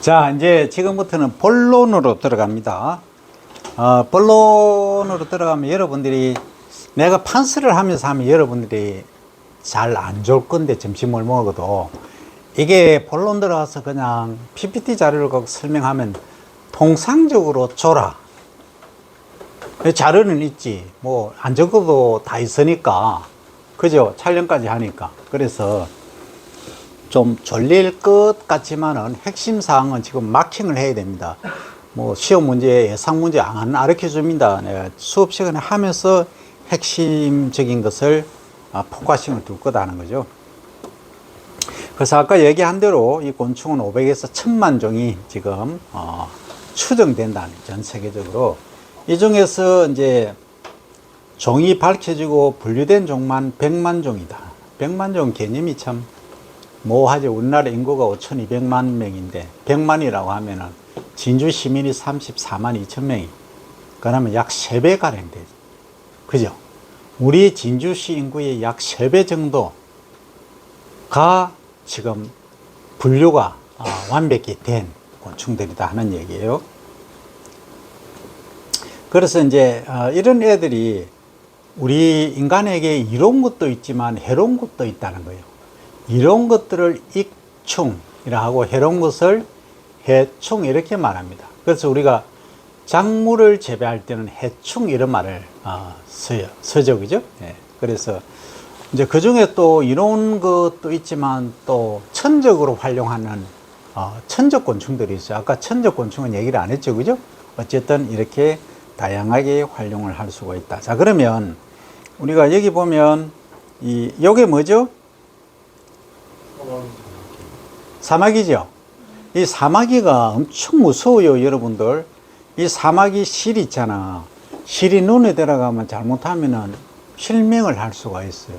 자, 이제 지금부터는 본론으로 들어갑니다. 본론으로 들어가면 여러분들이 내가 판서를 하면서 하면 여러분들이 잘 안 좋을 건데 점심을 먹어도 이게 본론 들어가서 그냥 PPT 자료를 갖고 설명하면 통상적으로 줘라. 자료는 있지. 뭐 안 적어도 다 있으니까. 그죠? 촬영까지 하니까. 그래서 좀 졸릴 것 같지만은 핵심 사항은 지금 마킹을 해야 됩니다. 뭐 시험 문제, 예상 문제 안 가르쳐 줍니다. 내가 수업 시간에 하면서 핵심적인 것을 포커싱을 둘 거다는 거죠. 그래서 아까 얘기한 대로 이 곤충은 500에서 1000만 종이 지금 추정된다는, 전 세계적으로. 이 중에서 이제 종이 밝혀지고 분류된 종만 100만 종이다. 100만 종 개념이 참 뭐하지. 우리나라 인구가 5200만 명인데 100만이라고 하면은 진주 시민이 34만 2천 명이, 그러면 약 3배 가량 되죠. 그죠? 우리 진주시 인구의 약 3배 정도가 지금 분류가 완벽히 된 곤충들이다 하는 얘기예요. 그래서 이제 이런 애들이 우리 인간에게 이로운 것도 있지만 해로운 것도 있다는 거예요. 이로운 것들을 익충이라 하고 해로운 것을 해충 이렇게 말합니다. 그래서 우리가 작물을 재배할 때는 해충 이런 말을 쓰죠. 그죠? 예. 그래서 이제 그 중에 또 이로운 것도 있지만 또 천적으로 활용하는 천적 곤충들이 있어요. 아까 천적 곤충은 얘기를 안 했죠. 그죠? 어쨌든 이렇게 다양하게 활용을 할 수가 있다. 자, 그러면 우리가 여기 보면 요게 뭐죠? 사마귀죠. 이 사마귀가 엄청 무서워요, 여러분들. 이 사마귀 실 있잖아. 실이 눈에 들어가면 잘못하면은 실명을 할 수가 있어요.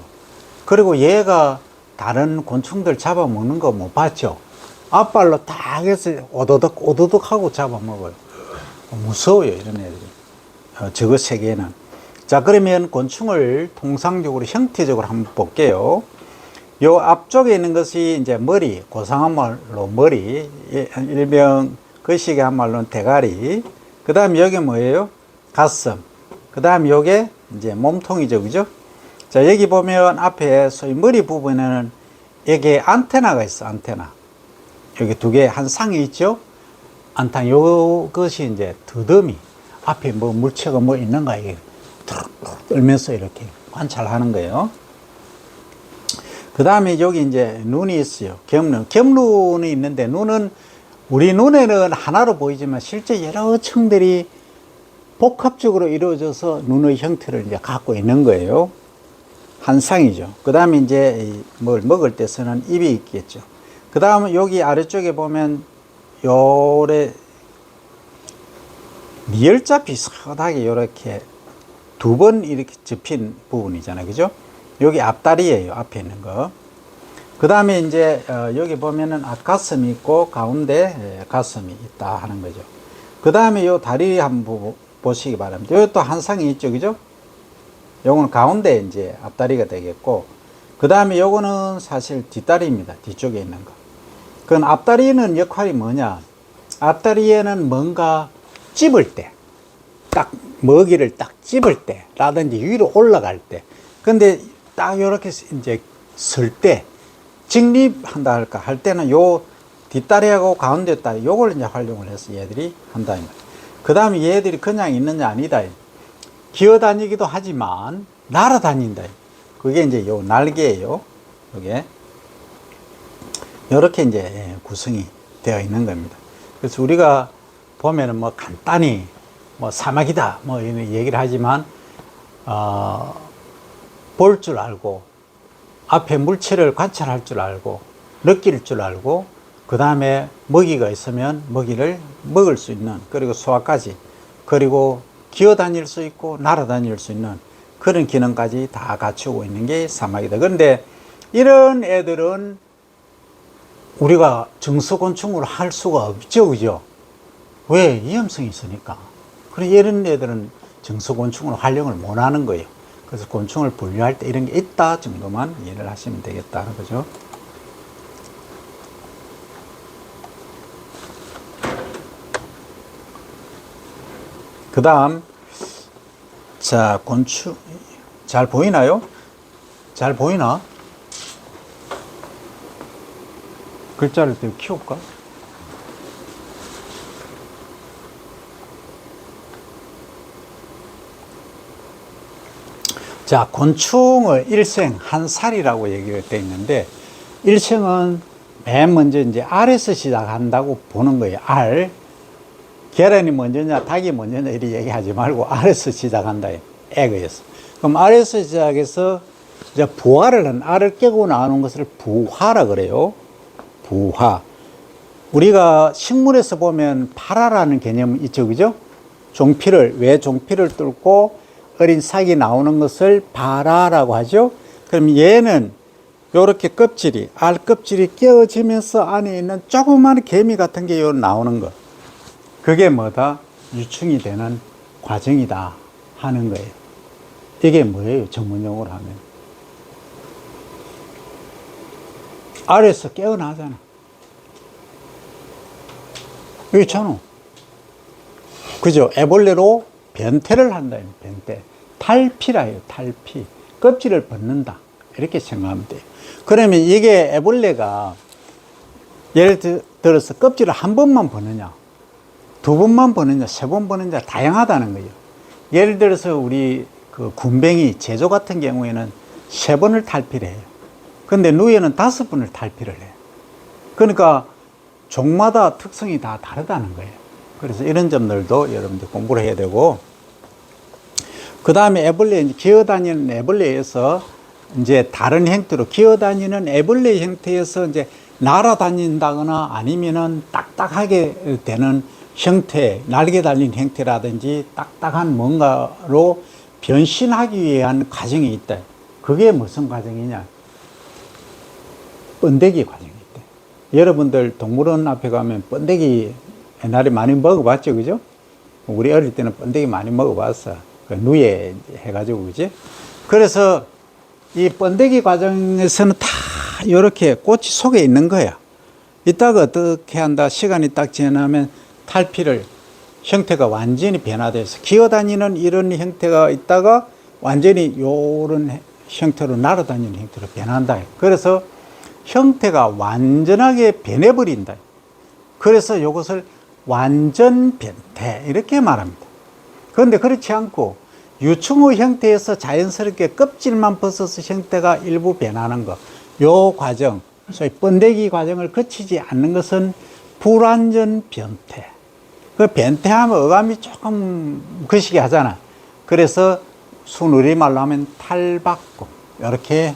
그리고 얘가 다른 곤충들 잡아먹는 거 못 봤죠? 앞발로 딱 해서 오도독 하고 잡아먹어요. 무서워요, 이런 애들이. 저거 세계에는. 자, 그러면 곤충을 통상적으로 형태적으로 한번 볼게요. 요 앞쪽에 있는 것이 이제 머리, 고상한 말로 머리, 일명 거시기 한 말로는 대가리. 그 다음에 여기 뭐예요? 가슴. 그 다음에 요게 이제 몸통이죠. 그죠? 자, 여기 보면 앞에 소위 머리 부분에는 여기에 안테나가 있어, 안테나. 여기 두 개 한 쌍이 있죠? 안테나, 요것이 이제 더듬이. 앞에 뭐 물체가 뭐 있는가, 이게 떨면서 이렇게 관찰하는 거예요. 그 다음에 여기 이제 눈이 있어요. 겹눈이 있는데, 눈은 우리 눈에는 하나로 보이지만 실제 여러 층들이 복합적으로 이루어져서 눈의 형태를 이제 갖고 있는 거예요. 한 쌍이죠. 그 다음에 이제 뭘 먹을 때 쓰는 입이 있겠죠. 그 다음에 여기 아래쪽에 보면 요래 니을자 비슷하게 이렇게 두 번 이렇게 접힌 부분이잖아요. 그죠? 여기 앞다리예요. 앞에 있는 거. 그 다음에 이제 여기 보면은 앞가슴이 있고 가운데 가슴이 있다 하는 거죠. 그 다음에 요 다리 한번 보시기 바랍니다. 여기 또 한 쌍이 있죠. 그죠? 요거는 가운데 이제 앞다리가 되겠고, 그 다음에 요거는 사실 뒷다리입니다. 뒤쪽에 있는 거. 그건 앞다리는 역할이 뭐냐? 앞다리에는 뭔가 찝을 때, 딱 먹이를 딱 찝을 때, 라든지 위로 올라갈 때, 근데 딱 요렇게 이제 설 때, 직립한다 할까 할 때는 요 뒷다리하고 가운데 다리, 요걸 이제 활용을 해서 얘들이 한다. 그 다음에 얘들이 그냥 있느냐 아니다. 기어다니기도 하지만 날아다닌다. 그게 이제 요 날개예요. 요게. 요렇게 이제 구성이 되어 있는 겁니다. 그래서 우리가 보면은 뭐 간단히 뭐 사마귀다 뭐 이런 얘기를 하지만 볼 줄 알고 앞에 물체를 관찰할 줄 알고 느낄 줄 알고 그 다음에 먹이가 있으면 먹이를 먹을 수 있는, 그리고 소화까지, 그리고 기어다닐 수 있고 날아다닐 수 있는 그런 기능까지 다 갖추고 있는 게 사마귀다. 그런데 이런 애들은 우리가 정서곤충으로 할 수가 없죠. 그죠? 왜? 위험성이 있으니까. 그래서 이런 애들은 정서곤충으로 활용을 못 하는 거예요. 그래서 곤충을 분류할 때 이런 게 있다 정도만 이해를 하시면 되겠다는 거죠. 그 다음, 자, 곤충, 잘 보이나요? 잘 보이나? 글자를 좀 키울까? 자, 곤충의 일생 한 살이라고 얘기가 되어 있는데, 일생은 맨 먼저 이제 알에서 시작한다고 보는 거예요. 알. 계란이 먼저냐, 닭이 먼저냐, 이렇게 얘기하지 말고 알에서 시작한다. 에그에서. 그럼 알에서 시작해서 이제 부화를 한, 알을 깨고 나오는 것을 부화라 그래요. 부화. 우리가 식물에서 보면 발화라는 개념이 있죠, 그죠? 외 종피를 뚫고 어린 싹이 나오는 것을 발화라고 하죠. 그럼 얘는 요렇게 껍질이, 알 껍질이 깨어지면서 안에 있는 조그마한 개미 같은 게 요 나오는 거. 그게 뭐다? 유충이 되는 과정이다 하는 거예요. 이게 뭐예요? 전문용어로 하면. 알에서 깨어나잖아. 여기 있잖아. 그죠? 애벌레로 변태를 한다. 변태. 탈피라 해요. 탈피. 껍질을 벗는다. 이렇게 생각하면 돼요. 그러면 이게 애벌레가 예를 들어서 껍질을 한 번만 벗느냐, 두 번만 벗느냐, 세 번 벗느냐, 다양하다는 거예요. 예를 들어서 우리 그 군뱅이, 제조 같은 경우에는 세 번을 탈피를 해요. 근데 누에는 5번을 탈피를 해요. 그러니까 종마다 특성이 다 다르다는 거예요. 그래서 이런 점들도 여러분들 공부를 해야 되고, 그 다음에 애벌레, 기어다니는 애벌레에서 이제 다른 형태로 기어다니는 애벌레 형태에서 이제 날아다닌다거나 아니면은 딱딱하게 되는 형태, 날개 달린 형태라든지 딱딱한 뭔가로 변신하기 위한 과정이 있다. 그게 무슨 과정이냐? 번데기 과정이 있다. 여러분들 동물원 앞에 가면 번데기 옛날에 많이 먹어봤죠, 그죠? 우리 어릴 때는 번데기 많이 먹어봤어. 그 누에 해가지고, 그지? 그래서 이 번데기 과정에서는 다 이렇게 꽃이 속에 있는 거야. 이따가 어떻게 한다? 시간이 딱 지나면 탈피를, 형태가 완전히 변화돼서 기어다니는 이런 형태가 있다가 완전히 요런 형태로 날아다니는 형태로 변한다. 그래서 형태가 완전하게 변해버린다. 그래서 이것을 완전 변태 이렇게 말합니다. 그런데 그렇지 않고 유충의 형태에서 자연스럽게 껍질만 벗어서 형태가 일부 변하는 것, 요 과정, 소위 번데기 과정을 거치지 않는 것은 불완전 변태. 그 변태하면 어감이 조금 거시기 하잖아. 그래서 순우리말로 하면 탈바꿈, 이렇게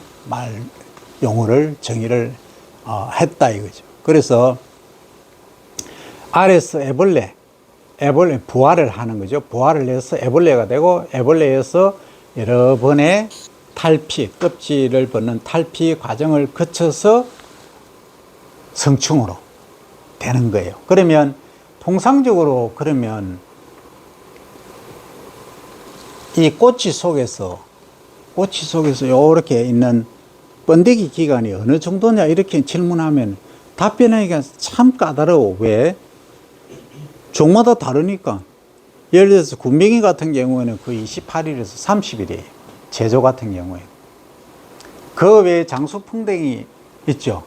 용어를 정의를 했다 이거죠. 그래서 알에서 애벌레 부화를 하는 거죠. 부화를 해서 애벌레가 되고, 애벌레에서 여러 번의 탈피, 껍질을 벗는 탈피 과정을 거쳐서 성충으로 되는 거예요. 그러면 통상적으로 그러면 이 꼬치 속에서 이렇게 있는 번데기 기간이 어느 정도냐 이렇게 질문하면 답변하기가 참 까다로워. 왜? 종마다 다르니까. 예를 들어서 군뱅이 같은 경우에는 거의 28일에서 30일이에요. 제조 같은 경우에. 그 외에 장수풍뎅이 있죠.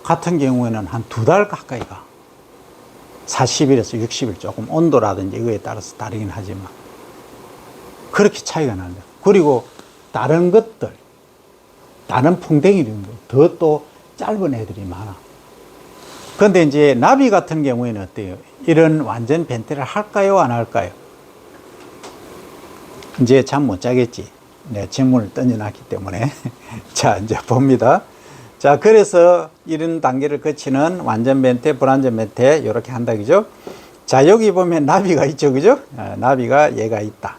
같은 경우에는 한 2달 가까이 가. 40일에서 60일, 조금 온도라든지 이거에 따라서 다르긴 하지만 그렇게 차이가 난다. 그리고 다른 것들, 다른 풍뎅이들도 더 또 짧은 애들이 많아. 그런데 이제 나비 같은 경우에는 어때요? 이런 완전 변태를 할까요, 안 할까요? 이제 잠 못 자겠지. 내가 질문을 던져놨기 때문에. 자, 이제 봅니다. 자, 그래서 이런 단계를 거치는 완전 변태, 불완전 변태, 이렇게 한다, 그죠? 자, 여기 보면 나비가 있죠, 그죠? 나비가 얘가 있다.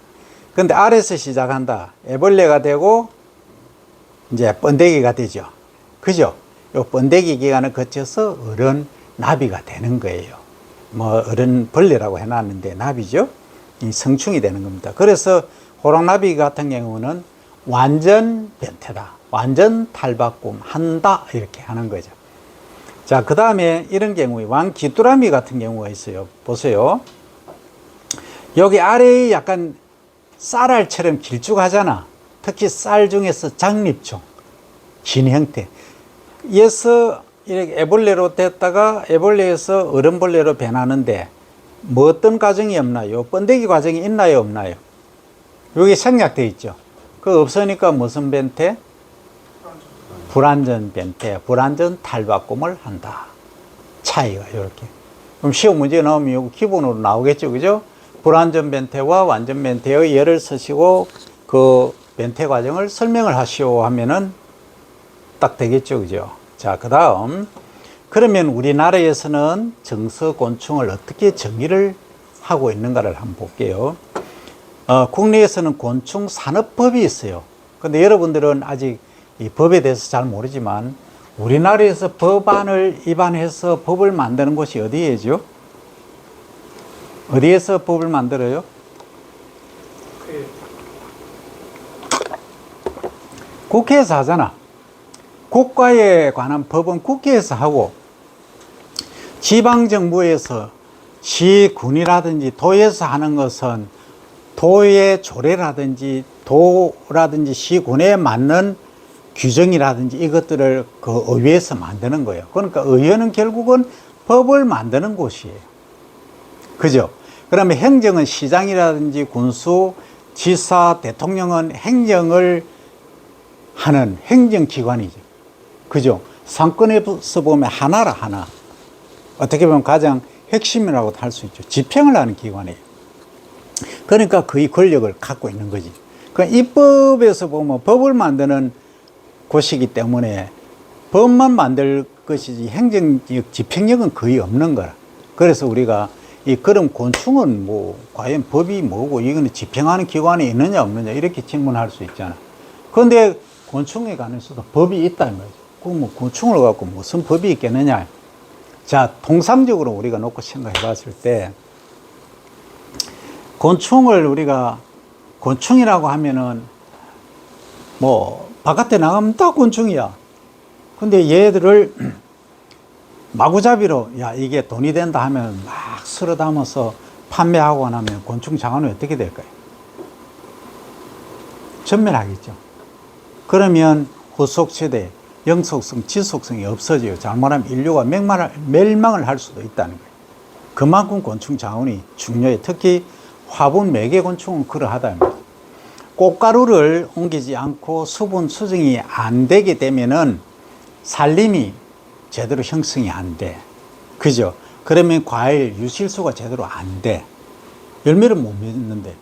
근데 아래서 시작한다. 애벌레가 되고, 이제 번데기가 되죠. 그죠? 요 번데기 기간을 거쳐서 어른 나비가 되는 거예요. 뭐, 어른 벌레라고 해놨는데, 나비죠? 이 성충이 되는 겁니다. 그래서 호랑나비 같은 경우는 완전 변태다. 완전 탈바꿈 한다. 이렇게 하는 거죠. 자, 그 다음에 이런 경우에 왕귀뚜라미 같은 경우가 있어요. 보세요. 여기 아래에 약간 쌀알처럼 길쭉하잖아. 특히 쌀 중에서 장립종, 긴 형태. 에서 이렇게 애벌레로 됐다가 애벌레에서 어른벌레로 변하는데 뭐 어떤 과정이 없나요? 번데기 과정이 있나요? 없나요? 여기 생략되어 있죠. 그 없으니까 무슨 변태? 불완전 변태, 불완전 탈바꿈을 한다. 차이가 이렇게. 그럼 시험 문제 나오면 이거 기본으로 나오겠죠, 그죠? 불완전 변태와 완전 변태의 예를 쓰시고 그 변태 과정을 설명을 하시오 하면은 딱 되겠죠, 그죠? 자, 그 다음. 그러면 우리나라에서는 정서곤충을 어떻게 정의를 하고 있는가를 한번 볼게요. 국내에서는 곤충산업법이 있어요. 근데 여러분들은 아직 이 법에 대해서 잘 모르지만 우리나라에서 법안을 입안해서 법을 만드는 곳이 어디예요? 어디에서 법을 만들어요? 국회에서 하잖아. 국가에 관한 법은 국회에서 하고 지방정부에서 시군이라든지 도에서 하는 것은 도의 조례라든지 도라든지 시군에 맞는 규정이라든지 이것들을 그 의회에서 만드는 거예요. 그러니까 의회는 결국은 법을 만드는 곳이에요. 그죠? 그러면 행정은 시장이라든지 군수, 지사, 대통령은 행정을 하는 행정기관이죠. 그죠? 상권에서 보면 하나라 하나. 어떻게 보면 가장 핵심이라고 할 수 있죠. 집행을 하는 기관이에요. 그러니까 그의 권력을 갖고 있는 거지. 그러니까 입법에서 보면 법을 만드는 곳이기 때문에 법만 만들 것이지 행정력, 집행력은 거의 없는 거라. 그래서 우리가 그럼 곤충은 뭐 과연 법이 뭐고 이거는 집행하는 기관이 있느냐 없느냐 이렇게 질문할 수 있잖아. 그런데 곤충에 관해서도 법이 있다 이 말이죠. 그럼 뭐 곤충을 갖고 무슨 법이 있겠느냐. 자, 통상적으로 우리가 놓고 생각해 봤을 때 곤충을 우리가 곤충이라고 하면은 뭐 바깥에 나가면 다 곤충이야. 근데 얘들을 마구잡이로 야 이게 돈이 된다 하면 막 쓸어 담아서 판매하고 나면 곤충 장안이 어떻게 될까요? 전멸하겠죠. 그러면 후속세대 영속성, 지속성이 없어져요. 잘못하면 인류가 멸망을 할 수도 있다는 거예요. 그만큼 곤충 자원이 중요해. 특히 화분 매개곤충은 그러하다. 꽃가루를 옮기지 않고 수분 수정이 안 되게 되면은 살림이 제대로 형성이 안 돼. 그죠? 그러면 과일 유실수가 제대로 안 돼. 열매를 못 맺는데.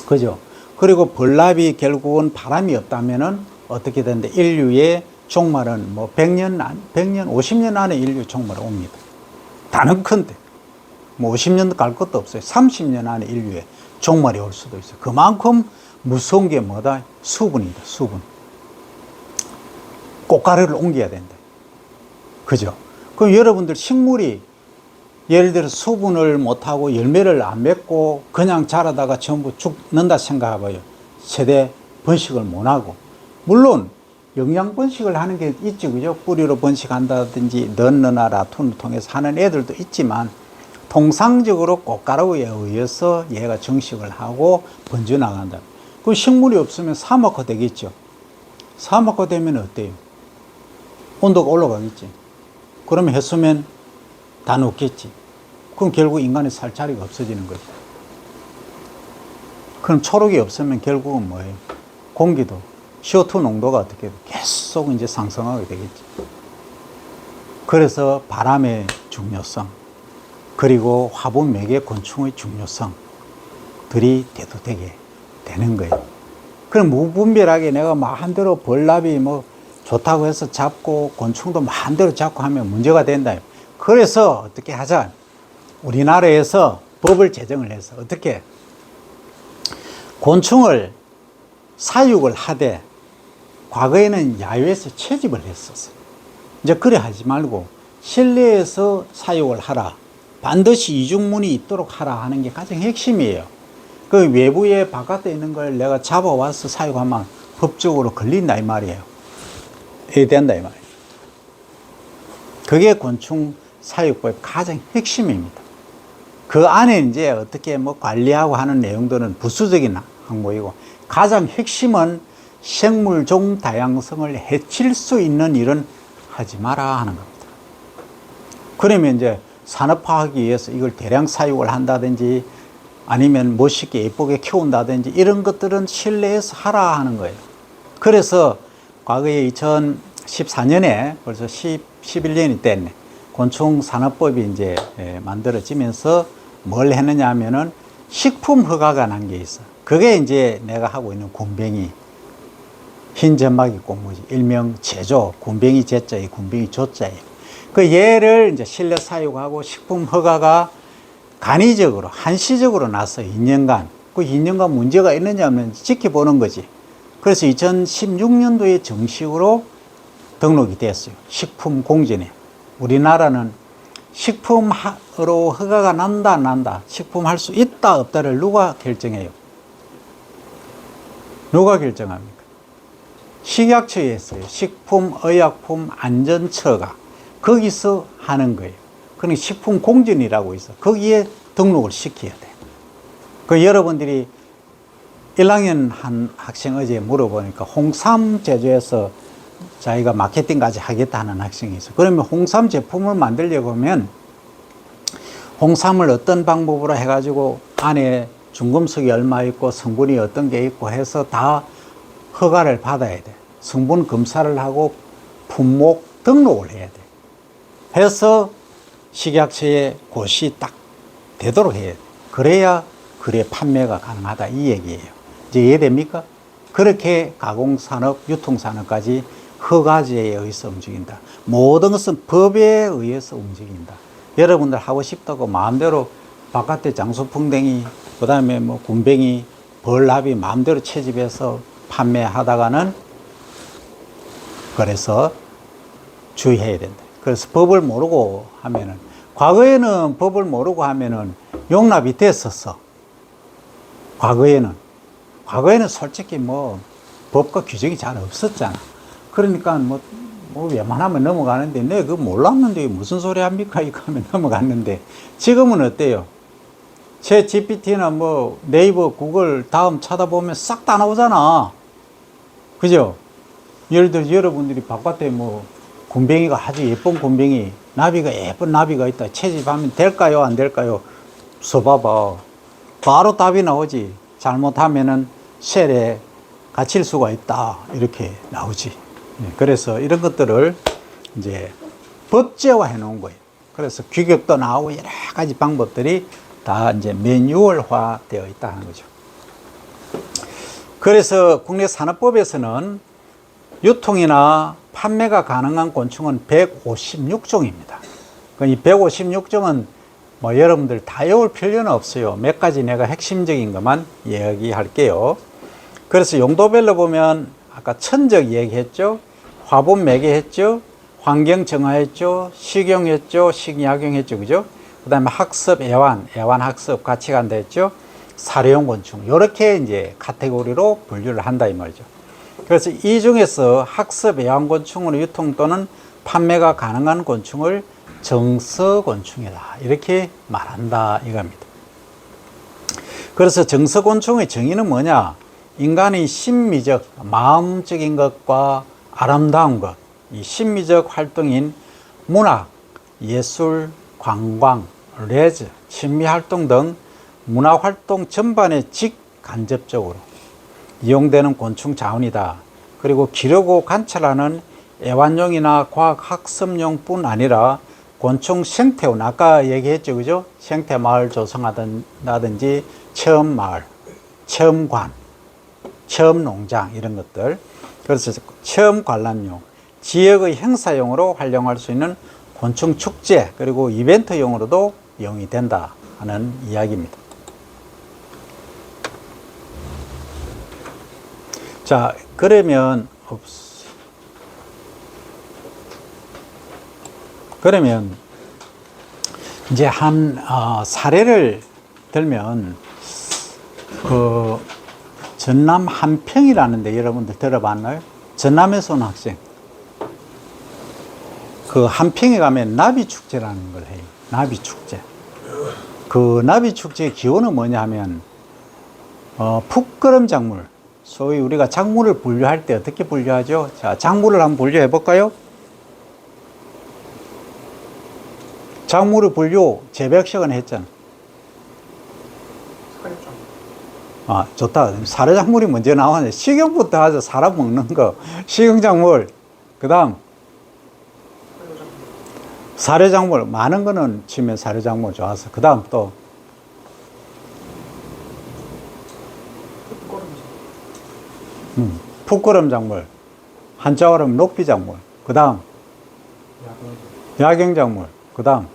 그죠? 그리고 벌납이 결국은 바람이 없다면은 어떻게 되는데 인류의 종말은 뭐 100년, 50년 안에 인류 종말이 옵니다. 단언컨대 뭐 50년도 갈 것도 없어요. 30년 안에 인류의 종말이 올 수도 있어요. 그만큼 무서운 게 뭐다? 수분이다, 수분. 꽃가루를 옮겨야 된다. 그죠? 그럼 여러분들 식물이 예를 들어 수분을 못하고 열매를 안 맺고 그냥 자라다가 전부 죽는다 생각해봐요. 세대 번식을 못하고. 물론 영양 번식을 하는 게 있죠. 그죠? 뿌리로 번식한다든지 넌너나 라툰을 통해서 하는 애들도 있지만 통상적으로 꽃가루에 의해서 얘가 정식을 하고 번져나간다. 그럼 식물이 없으면 사막화 되겠죠. 사막화 되면 어때요? 온도가 올라가겠지. 그러면 해수면 다 녹겠지. 그럼 결국 인간의 살 자리가 없어지는 거죠. 그럼 초록이 없으면 결국은 뭐예요? 공기도 CO2 농도가 어떻게 돼? 계속 이제 상승하게 되겠지. 그래서 바람의 중요성, 그리고 화분 매개 곤충의 중요성들이 대두되게 되는 거예요. 그럼 무분별하게 내가 마음대로 벌납이 뭐 좋다고 해서 잡고 곤충도 마음대로 잡고 하면 문제가 된다. 그래서 어떻게 하자? 우리나라에서 법을 제정을 해서 어떻게 곤충을 사육을 하되 과거에는 야외에서 채집을 했었어요. 이제 그래 하지 말고 실내에서 사육을 하라. 반드시 이중문이 있도록 하라 하는 게 가장 핵심이에요. 그 외부에 바깥에 있는 걸 내가 잡아와서 사육하면 법적으로 걸린다 이 말이에요. 해야 된다 이 말이에요. 그게 곤충 사육법의 가장 핵심입니다. 그 안에 이제 어떻게 뭐 관리하고 하는 내용들은 부수적인 항목이고, 가장 핵심은 생물종 다양성을 해칠 수 있는 일은 하지 마라 하는 겁니다. 그러면 이제 산업화하기 위해서 이걸 대량 사육을 한다든지 아니면 멋있게 예쁘게 키운다든지 이런 것들은 실내에서 하라 하는 거예요. 그래서 과거에 2014년에 벌써 11년이 됐네. 곤충산업법이 이제 만들어지면서 뭘 했느냐 하면은 식품 허가가 난 게 있어. 그게 이제 내가 하고 있는 굼벵이, 흰 점막이 꽃무지, 일명 제조, 굼벵이 제자에 굼벵이 조자에. 그 얘를 이제 실내 사육하고 식품 허가가 간이적으로, 한시적으로 났어요. 2년간. 그 2년간 문제가 있느냐 하면 지켜보는 거지. 그래서 2016년도에 정식으로 등록이 됐어요. 식품공전에. 우리나라는 식품으로 허가가 난다, 안 난다. 식품할 수 있다, 없다를 누가 결정해요? 누가 결정합니까? 식약처에 있어요. 식품의약품안전처가. 거기서 하는 거예요. 그러니까 식품공전이라고 있어. 거기에 등록을 시켜야 돼. 그 여러분들이 1학년 한 학생 어제 물어보니까 홍삼 제조해서 자기가 마케팅까지 하겠다는 학생이 있어. 그러면 홍삼 제품을 만들려고 하면 홍삼을 어떤 방법으로 해가지고 안에 중금속이 얼마 있고 성분이 어떤 게 있고 해서 다 허가를 받아야 돼. 성분 검사를 하고 품목 등록을 해야 돼. 해서 식약처에 고시 딱 되도록 해야 돼. 그래야 그래 판매가 가능하다 이 얘기예요. 이제 이해됩니까? 그렇게 가공산업, 유통산업까지 허가제에 의해서 움직인다. 모든 것은 법에 의해서 움직인다. 여러분들 하고 싶다고 마음대로 바깥에 장수풍뎅이, 그 다음에 뭐 굼벵이, 벌나비 마음대로 채집해서 판매하다가는 그래서 주의해야 된다. 그래서 법을 모르고 하면은, 과거에는 법을 모르고 하면은 용납이 됐었어. 과거에는 솔직히 뭐 법과 규정이 잘 없었잖아. 그러니까 뭐 웬만하면 넘어가는데, 내가 그거 몰랐는데 무슨 소리 합니까? 이거 하면 넘어갔는데, 지금은 어때요? 제 GPT나 뭐 네이버, 구글 다음 찾아보면 싹 다 나오잖아. 그죠? 예를 들어 여러분들이 바깥에 뭐 굼벵이가 아주 예쁜 굼벵이, 나비가 예쁜 나비가 있다. 채집하면 될까요? 안 될까요? 써봐봐. 바로 답이 나오지. 잘못하면은 셀에 갇힐 수가 있다. 이렇게 나오지. 그래서 이런 것들을 이제 법제화 해 놓은 거예요. 그래서 규격도 나오고 여러 가지 방법들이 다 이제 매뉴얼화 되어 있다는 거죠. 그래서 국내산업법에서는 유통이나 판매가 가능한 곤충은 156종입니다. 이 156종은 뭐 여러분들 다 외울 필요는 없어요. 몇 가지 내가 핵심적인 것만 이야기할게요. 그래서 용도별로 보면 아까 천적 얘기했죠. 화분 매개했죠. 환경 정화했죠. 식용했죠. 식약용했죠. 그죠? 그 다음에 학습, 애완학습 같이 간다 했죠. 사료용 곤충. 이렇게 이제 카테고리로 분류를 한다 이 말이죠. 그래서 이 중에서 학습, 애완곤충으로 유통 또는 판매가 가능한 곤충을 정서곤충이다. 이렇게 말한다 이겁니다. 그래서 정서곤충의 정의는 뭐냐? 인간의 심미적, 마음적인 것과 아름다운 것, 이 심미적 활동인 문학, 예술, 관광, 레저, 취미활동 등 문화활동 전반에 직간접적으로 이용되는 곤충 자원이다. 그리고 기르고 관찰하는 애완용이나 과학학습용뿐 아니라 곤충 생태원, 아까 얘기했죠, 그죠? 생태 마을 조성하든지 체험 마을, 체험관, 체험 농장 이런 것들. 그래서 체험 관람용, 지역의 행사용으로 활용할 수 있는 곤충 축제 그리고 이벤트용으로도 이용이 된다 하는 이야기입니다. 자, 그러면 이제 한 사례를 들면 그 전남 한평이라는데 여러분들 들어봤나요? 전남에서 온 학생. 그 한평에 가면 나비 축제라는 걸 해요. 나비 축제. 그 나비축제의 기원은 뭐냐 하면, 풋거름 작물. 소위 우리가 작물을 분류할 때 어떻게 분류하죠? 자, 작물을 한번 분류해 볼까요? 작물을 분류, 재배학 시간에 했잖아. 아, 좋다. 사료작물이 먼저 나왔네. 식용부터 하자. 사람 먹는 거. 식용작물. 그 다음. 사료작물. 많은 거는 치면 사료작물 좋아서. 그 다음 또. 풋거름작물. 한자어로 하면 녹비작물. 그 다음. 야경작물. 그 다음.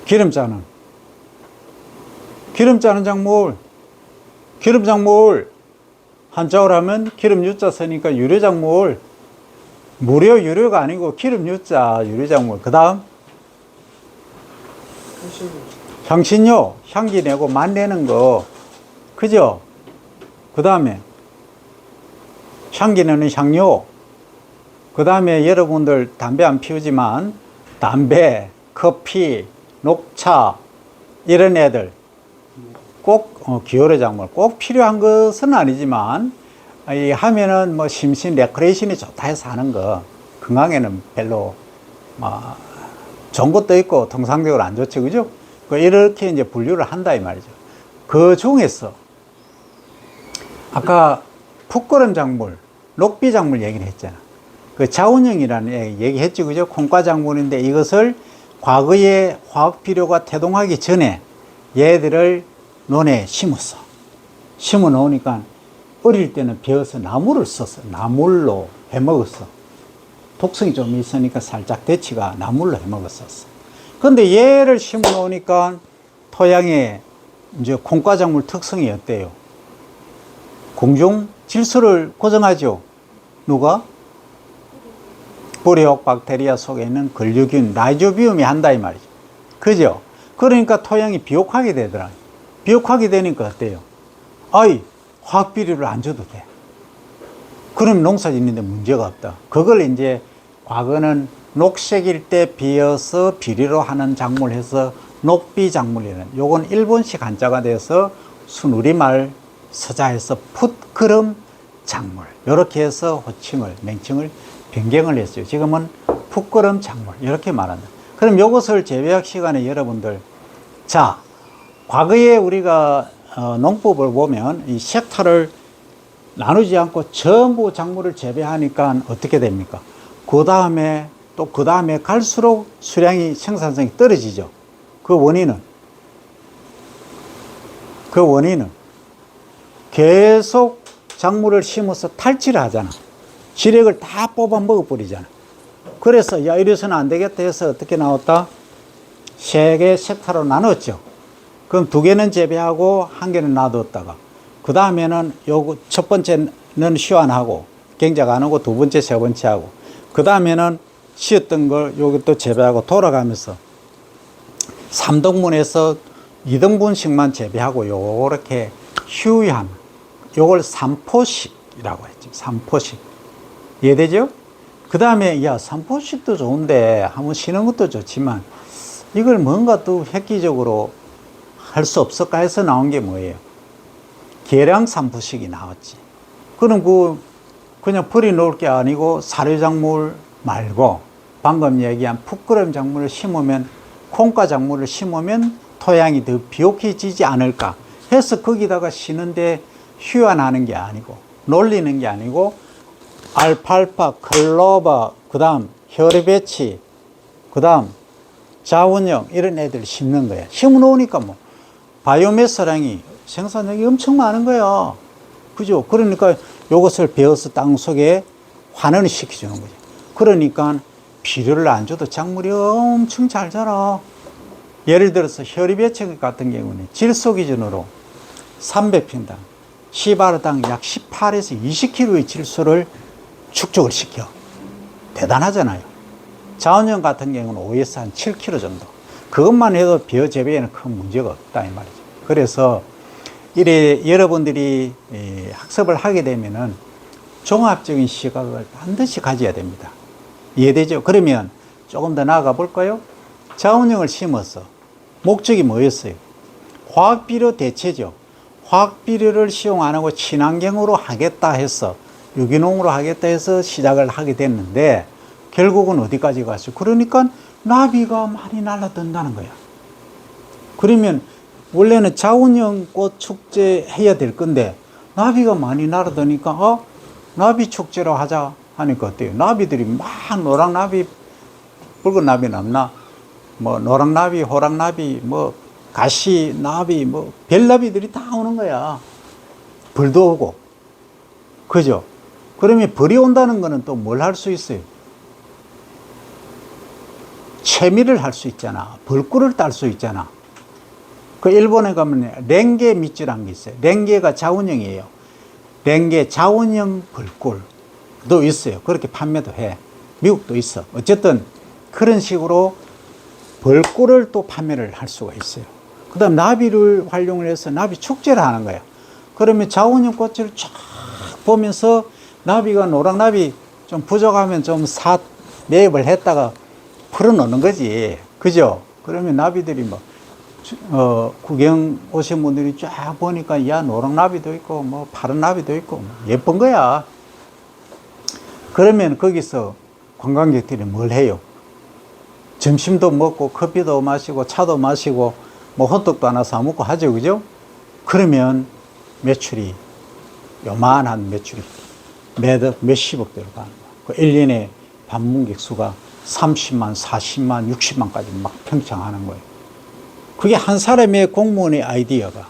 기름 짜는. 기름 짜는 작물. 기름 작물. 한자어로 하면 기름 유자 쓰니까 유료작물. 무료 유료가 아니고 기름 유자 유료작물. 그 다음. 향신료. 향기 내고 맛 내는 거. 그죠? 그 다음에 향기 내는 향료. 그 다음에 여러분들 담배 안 피우지만 담배, 커피, 녹차 이런 애들 꼭 기호의 작물 꼭 필요한 것은 아니지만 이 하면은 뭐 심신 레크레이션이 좋다 해서 하는 거 건강에는 별로 좋은 것도 있고 통상적으로 안 좋죠, 그죠? 이렇게 이제 분류를 한다 이 말이죠. 그 중에서 아까 풋거름 작물, 녹비 작물 얘기를 했잖아. 그 자운형이라는 얘기 했죠, 그죠? 콩과 작물인데 이것을 과거에 화학 비료가 태동하기 전에 얘들을 논에 심었어. 심어 놓으니까 어릴 때는 베어서 나무를 썼어. 나물로 해 먹었어. 독성이 좀 있으니까 살짝 데치가 나물로 해 먹었었어. 근데 얘를 심어 놓으니까 토양에 이제 콩과 작물 특성이 어때요? 공중 질소를 고정하죠. 누가? 뿌리옥 박테리아 속에 있는 근류균 라이조비움이 한다 이 말이죠. 그죠? 그러니까 토양이 비옥하게 되더라. 비옥하게 되니까 어때요? 아이, 화학 비료를 안 줘도 돼. 그럼 농사 짓는데 문제가 없다. 그걸 이제 과거는 녹색일 때 비어서 비료로 하는 작물 해서 녹비 작물이라는, 요건 일본식 한자가 돼서 순우리말 서자에서 풋거름 작물, 이렇게 해서 호칭을, 맹칭을 변경을 했어요. 지금은 풋거름 작물 이렇게 말한다. 그럼 이것을 재배학 시간에 여러분들, 자, 과거에 우리가 농법을 보면 이 섹터를 나누지 않고 전부 작물을 재배하니까 어떻게 됩니까? 그 다음에 또 그 다음에 갈수록 수량이, 생산성이 떨어지죠. 그 원인은 계속 작물을 심어서 탈취를 하잖아. 지력을 다 뽑아 먹어버리잖아. 그래서 야, 이래서는 안 되겠다 해서 어떻게 나왔다? 3개 섹터로 나눴죠. 그럼 2개는 재배하고 1개는 놔뒀다가, 그 다음에는 요거 첫 번째는 시환하고 경작 안 하고 2번째, 3번째 하고, 그 다음에는 쉬었던 걸 요기 또 재배하고 돌아가면서 3등분해서 2등분씩만 재배하고 요렇게 휴유함, 요걸 3포식이라고 했죠. 3포식. 이해되죠? 그 다음에 야, 3포식도 좋은데 한번 쉬는 것도 좋지만 이걸 뭔가 또 획기적으로 할 수 없을까 해서 나온 게 뭐예요? 계량 3포식이 나왔지. 그럼 그냥 버리 놓을 게 아니고 사료작물 말고 방금 얘기한 풋거름 작물을 심으면, 콩과 작물을 심으면 토양이 더 비옥해지지 않을까 해서 거기다가 쉬는데 휴환하는 게 아니고, 놀리는 게 아니고, 알팔파, 클로버, 그 다음 혈배치, 그 다음 자원형 이런 애들 심는 거야. 심어 놓으니까 뭐 바이오매스량이, 생산량이 엄청 많은 거야. 그죠? 그러니까 요것을 베어서 땅 속에 환원을 시켜주는 거지. 그러니까 비료를 안 줘도 작물이 엄청 잘 자라. 예를 들어서 혈입배치 같은 경우는 질소 기준으로 300평당 시바르당 약 18에서 20kg의 질소를 축적을 시켜. 대단하잖아요. 자원형 같은 경우는 5에서 한 7kg 정도. 그것만 해도 비료 재배에는 큰 문제가 없다 이 말이죠. 그래서 이래 여러분들이 학습을 하게 되면은 종합적인 시각을 반드시 가져야 됩니다. 이해되죠? 그러면 조금 더 나아가 볼까요? 자원형을 심었어. 목적이 뭐였어요? 화학비료 대체죠. 화학비료를 시용 안 하고 친환경으로 하겠다 해서, 유기농으로 하겠다 해서 시작을 하게 됐는데, 결국은 어디까지 갔어요? 그러니까 나비가 많이 날아든다는 거야. 그러면 원래는 자원형 꽃 축제 해야 될 건데, 나비가 많이 날아드니까, 나비 축제로 하자 하니까 어때요? 나비들이 막 노랑나비, 붉은 나비 남나? 뭐 노랑나비, 호랑나비, 뭐 가시나비, 뭐 별나비들이 다 오는 거야. 벌도 오고. 그죠? 그러면 벌이 온다는 거는 또 뭘 할 수 있어요? 채미를 할 수 있잖아. 벌꿀을 딸 수 있잖아. 그 일본에 가면 랭게 밑줄한 게 있어요. 랭게가 자원형이에요. 랭게 자원형 벌꿀도 있어요. 그렇게 판매도 해. 미국도 있어. 어쨌든 그런 식으로 벌꿀을 또 판매를 할 수가 있어요. 그 다음 나비를 활용을 해서 나비 축제를 하는 거야. 그러면 자원형 꽃을 쫙 보면서 나비가 노랑나비 좀 부족하면 좀 매입을 했다가 풀어놓는 거지. 그죠? 그러면 나비들이 구경 오신 분들이 쫙 보니까, 야, 노랑나비도 있고, 뭐, 파란 나비도 있고, 예쁜 거야. 그러면 거기서 관광객들이 뭘 해요? 점심도 먹고, 커피도 마시고, 차도 마시고, 뭐, 호떡도 하나 사먹고 하죠. 그죠? 그러면 매출이, 요만한 매출이 몇십억 들어가는 거야. 그 1년에 방문객 수가 30만, 40만, 60만까지 막 평창하는 거예요. 그게 한 사람의 공무원의 아이디어가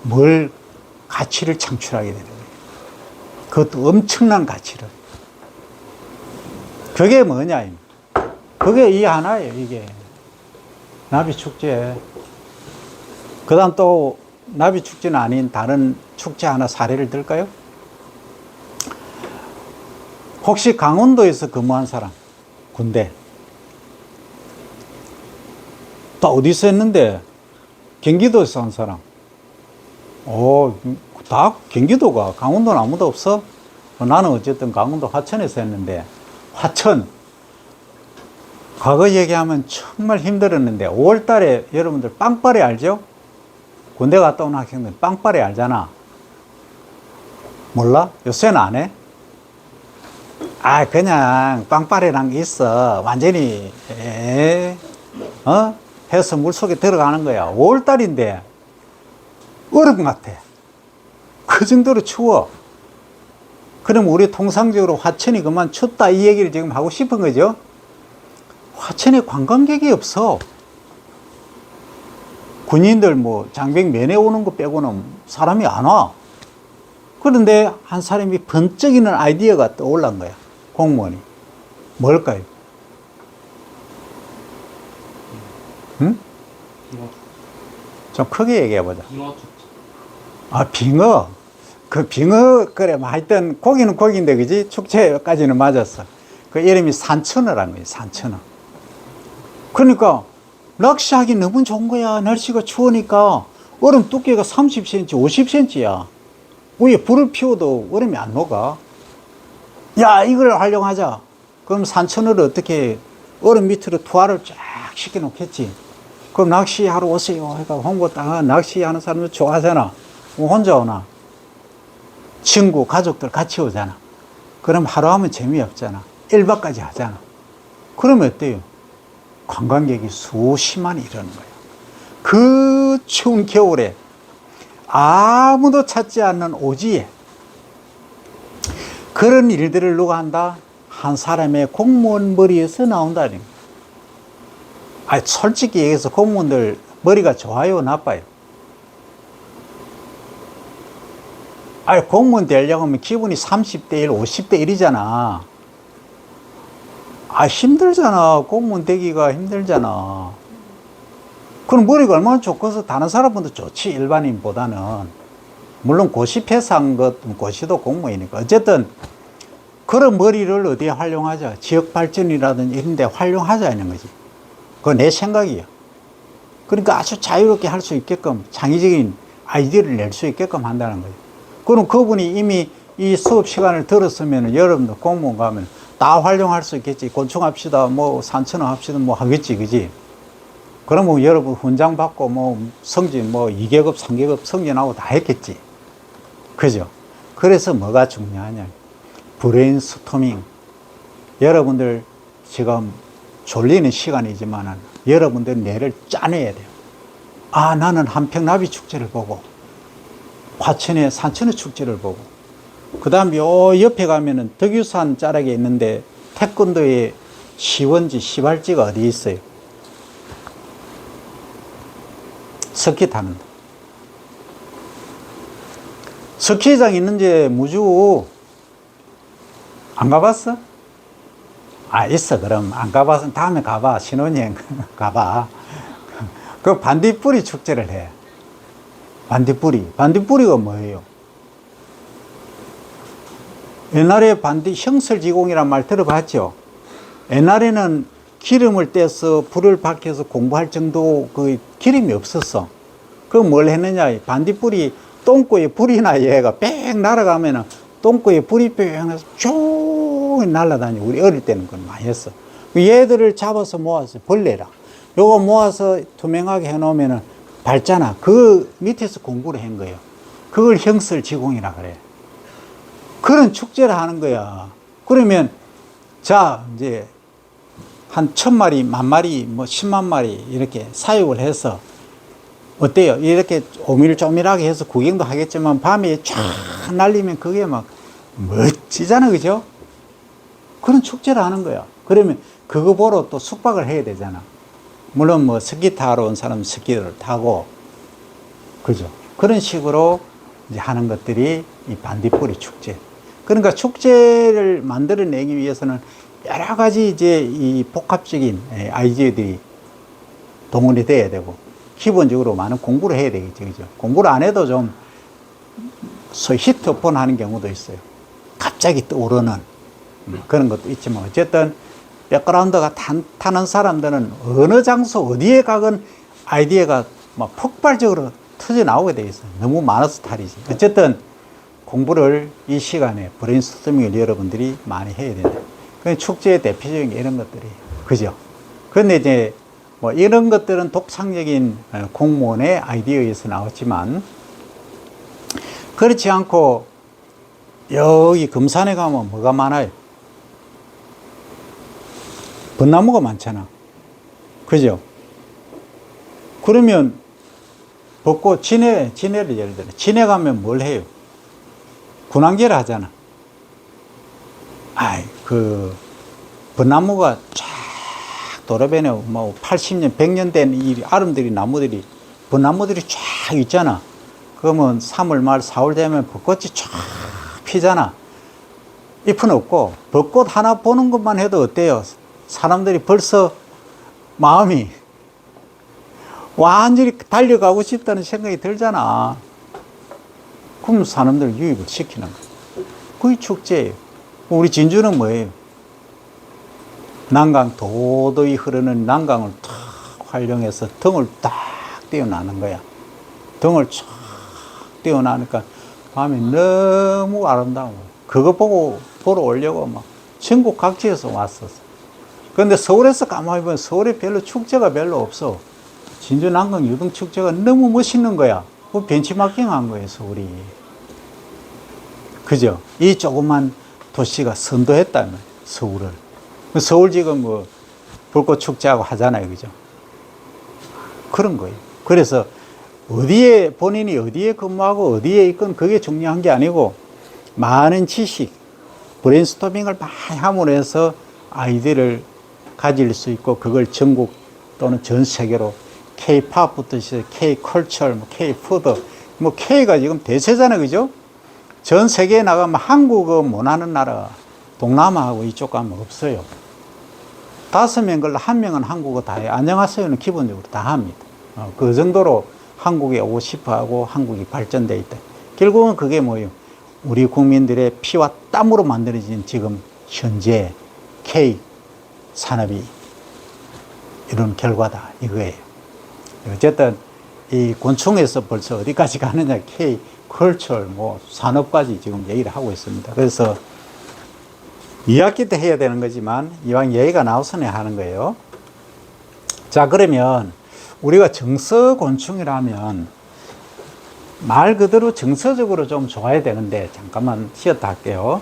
뭘 가치를 창출하게 되는 거예요. 그것도 엄청난 가치를. 그게 뭐냐? 그게 이 하나예요, 이게. 나비축제. 그 다음 또 나비축제는 아닌 다른 축제 하나 사례를 들까요? 혹시 강원도에서 근무한 사람? 군대. 다 어디서 했는데? 경기도에서 한 사람. 다 경기도가. 강원도는 아무도 없어? 나는 어쨌든 강원도 화천에서 했는데, 화천. 과거 얘기하면 정말 힘들었는데, 5월 달에 여러분들 빵빠레 알죠? 군대 갔다 온 학생들 빵빠레 알잖아. 몰라? 요새는 안 해? 그냥 빵빠레란 게 있어. 완전히, 해서 물속에 들어가는 거야. 5월달인데, 얼음 같아. 그 정도로 추워. 그럼 우리 통상적으로 화천이 그만 춥다 이 얘기를 지금 하고 싶은 거죠? 화천에 관광객이 없어. 군인들 뭐 장병 면회 오는 거 빼고는 사람이 안 와. 그런데 한 사람이 번쩍이는 아이디어가 떠올란 거야. 공무원이. 뭘까요? 응? 좀 크게 얘기해보자. 빙어. 그 빙어, 그래, 하여튼 고기는 고기인데, 그지? 축제까지는 맞았어. 그 이름이 산천어라는 거예요, 산천어. 그러니까, 낚시하기 너무 좋은 거야. 날씨가 추우니까. 얼음 두께가 30cm, 50cm야. 위에 불을 피워도 얼음이 안 녹아. 야, 이걸 활용하자. 그럼 산천어를 어떻게 얼음 밑으로 투하를 쫙 시켜놓겠지. 그럼 낚시하러 오세요. 해가 홍보 딱, 낚시하는 사람들 좋아하잖아. 혼자 오나? 친구, 가족들 같이 오잖아. 그럼 하루 하면 재미없잖아. 1박까지 하잖아. 그러면 어때요? 관광객이 수십만이 이러는 거예요. 그 추운 겨울에 아무도 찾지 않는 오지에 그런 일들을 누가 한다? 한 사람의 공무원 머리에서 나온다는 거예요. 솔직히 얘기해서 공무원들 머리가 좋아요, 나빠요? 공무원 되려고 하면 기분이 30대 1, 50대 1이잖아. 힘들잖아. 공무원 되기가 힘들잖아. 그럼 머리가 얼마나 좋고서 다른 사람보다 좋지, 일반인보다는. 물론 고시 패스한 것, 고시도 공무원이니까. 어쨌든, 그런 머리를 어디에 활용하자. 지역 발전이라든지 이런 데 활용하자, 이런 거지. 그건 내 생각이야. 그러니까 아주 자유롭게 할 수 있게끔, 창의적인 아이디어를 낼 수 있게끔 한다는 거지. 그럼 그분이 이미 이 수업 시간을 들었으면 여러분들 공무원 가면 다 활용할 수 있겠지. 곤충 합시다, 뭐 산천어 합시다, 뭐 하겠지, 그지? 그러면 여러분 훈장 받고 뭐 승진 뭐 2계급, 3계급 승진하고 다 했겠지. 그죠? 그래서 뭐가 중요하냐. 브레인스토밍. 여러분들 지금 졸리는 시간이지만 여러분들 뇌를 짜내야 돼요. 아, 나는 한평나비 축제를 보고 화천의 산천의 축제를 보고 그 다음에 요 옆에 가면은 덕유산 자락에 있는데 태권도의 시원지, 시발지가 어디 있어요? 스키 타는데. 스키장 있는지 무주 안 가봤어? 아, 있어. 그럼 안 가봐서 다음에 가봐. 신혼여행 가봐. 그 반딧불이 축제를 해. 반딧불이. 반딧불이가 뭐예요? 옛날에 형설지공이란 말 들어봤죠? 옛날에는 기름을 떼서 불을 밝혀서 공부할 정도 그 기름이 없었어. 그럼 뭘 했느냐? 반딧불이 똥꼬에 불이 나 얘가 뺑 날아가면은 똥꼬에 불이 뺑 나서 쭉 날아다니고 우리 어릴 때는 그걸 많이 했어. 얘들을 잡아서 모아서 벌레라. 요거 모아서 투명하게 해놓으면은 밝잖아. 그 밑에서 공부를 한 거예요. 그걸 형설지공이라 그래. 그런 축제를 하는 거야. 그러면 자 이제 한 1000마리, 10,000마리, 뭐 10만 마리 이렇게 사육을 해서 어때요? 이렇게 오밀조밀하게 해서 구경도 하겠지만 밤에 쫙 날리면 그게 막 멋지잖아, 그죠? 그런 축제를 하는 거야. 그러면 그거 보러 또 숙박을 해야 되잖아. 물론 뭐 스키 타러 온 사람은 스키를 타고, 그죠? 그런 식으로 이제 하는 것들이 이 반딧불이 축제. 그러니까 축제를 만들어내기 위해서는 여러 가지 이제 이 복합적인 아이디어들이 동원이 돼야 되고, 기본적으로 많은 공부를 해야 되겠죠. 그죠? 공부를 안 해도 좀 소위 히트폰 하는 경우도 있어요. 갑자기 떠오르는 그런 것도 있지만, 어쨌든 백그라운드가 타는 사람들은 어느 장소 어디에 가건 아이디어가 막 폭발적으로 터져 나오게 돼 있어요. 너무 많아서 탈이지. 어쨌든 공부를 이 시간에 브레인스토밍을 여러분들이 많이 해야 된다. 그 축제의 대표적인 이런 것들이, 그죠? 그런데 이제 뭐 이런 것들은 독창적인 공무원의 아이디어에서 나왔지만, 그렇지 않고 여기 금산에 가면 뭐가 많아요? 벚나무가 많잖아. 그죠? 그러면 벚꽃 진해를 예를 들어 진해 가면 뭘 해요? 군항제를 하잖아. 아이, 그 벚나무가 쫙 도로변에 뭐 80년, 100년 된 이 아름드리 나무들이, 벚나무들이 쫙 있잖아. 그러면 3월 말, 4월 되면 벚꽃이 쫙 피잖아. 잎은 없고 벚꽃 하나 보는 것만 해도 어때요? 사람들이 벌써 마음이 완전히 달려가고 싶다는 생각이 들잖아. 그럼 사람들 유입을 시키는 거예요. 그게 축제예요. 우리 진주는 뭐예요? 난강, 도도히 흐르는 난강을 탁 활용해서 등을 딱 띄워나는 거야. 등을 쫙 띄워나니까 밤에 너무 아름다워. 그거 보러 오려고 막 전국 각지에서 왔었어. 그런데 서울에서 가만히 보면 서울에 별로 축제가 별로 없어. 진주 난강 유등 축제가 너무 멋있는 거야. 그 벤치마킹 한 거예요, 서울이. 그죠? 이 조그만 도시가 선도했다면, 서울을. 서울 지금 뭐 불꽃 축제하고 하잖아요, 그죠? 그런 거예요. 그래서 본인이 어디에 근무하고 어디에 있건 그게 중요한 게 아니고, 많은 지식, 브레인스토밍을 많이 함으로 해서 아이디어를 가질 수 있고, 그걸 전국 또는 전 세계로 K-팝부터 시작해서 K-컬처, 뭐 K-푸드, 뭐 K가 지금 대세잖아요, 그죠? 전 세계에 나가면 한국어 못하는 나라, 동남아하고 이쪽 가면 없어요. 5명 걸로 1명은 한국어 다 해요. 안녕하세요는 기본적으로 다 합니다. 그 정도로 한국에 오고 싶어 하고 한국이 발전되어 있다. 결국은 그게 뭐예요? 우리 국민들의 피와 땀으로 만들어진 지금 현재 K 산업이 이런 결과다, 이거예요. 어쨌든 이 곤충에서 벌써 어디까지 가느냐, K 컬처, 뭐 산업까지 지금 얘기를 하고 있습니다. 그래서 2학기 때 해야 되는 거지만 이왕 얘기가 나와서는 하는 거예요. 자, 그러면 우리가 정서곤충이라면 말 그대로 정서적으로 좀 좋아야 되는데, 잠깐만 쉬었다 할게요.